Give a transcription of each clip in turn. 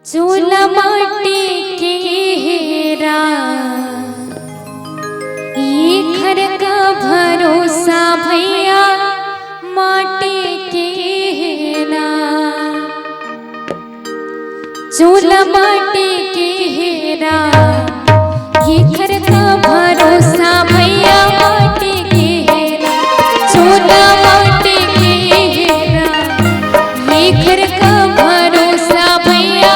चूल्हा माटी के हेरा ये घर का भरोसा भैया माटी के हेरा। चूल्हा माटी के हेरा ये घर का भरोसा भैया माटी के हेरा। चूल्हा माटी के हेरा ये घर का भरोसा भैया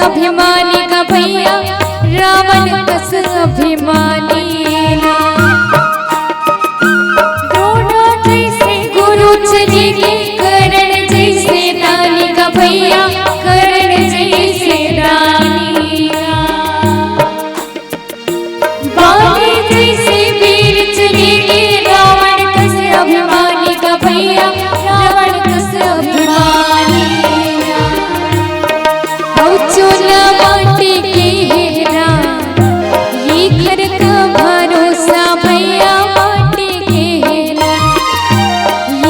अभिमानी का भैया रावण कस अभिमानी द्रोणा जैसे गुरु चले के कर्ण जैसे रानी का भैया कर्ण जैसे रानी बाली जैसे वीर चले के रावण कस अभिमानी का भैया रावण कस अभिमानी। चूल्हा माटी के हेरा ये घर का भरोसा भैया माटी के हेरा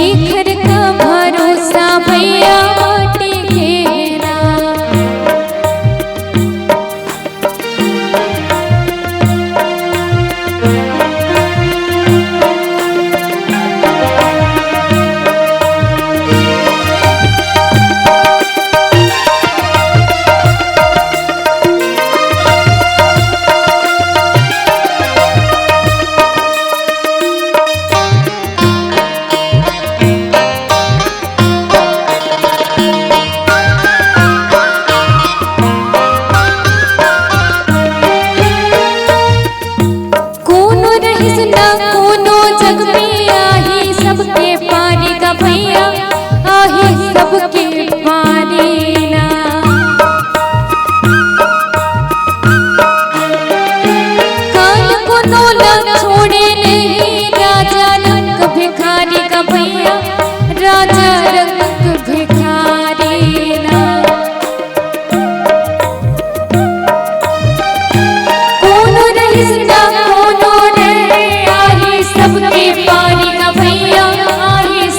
ये घर का भरोसा भैया माटी के हेरा। सबके पानी का भैया आहे सबके पानी ना काल को नोला छोड़े नहीं राजा रंग भिखारी का भैया राजा रंग भिखारी ना कोनो रहिस ना कोनो रहे आहे सबके पानी का भैया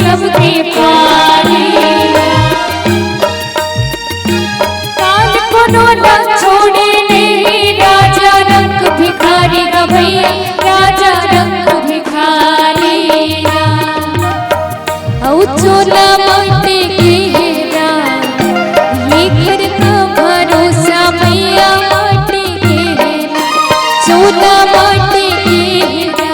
सबके पानी काल को नोला छोड़े नहीं राजा रंग भिखारी का भैया राजा रंग भिखारी। चूल्हा माटी के हेरा ये घर का भरोसा भैया माटी के हेरा। चूल्हा माटी के हेरा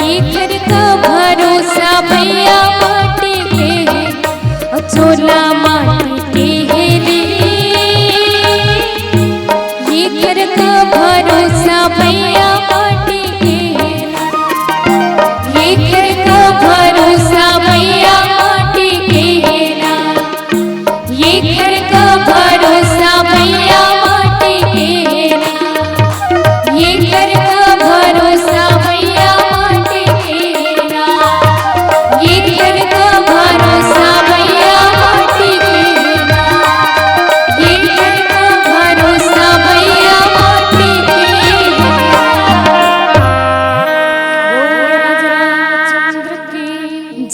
ये घर का भरोसा भैया माटी के हेरा। चूल्हा माटी के हेरे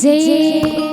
जय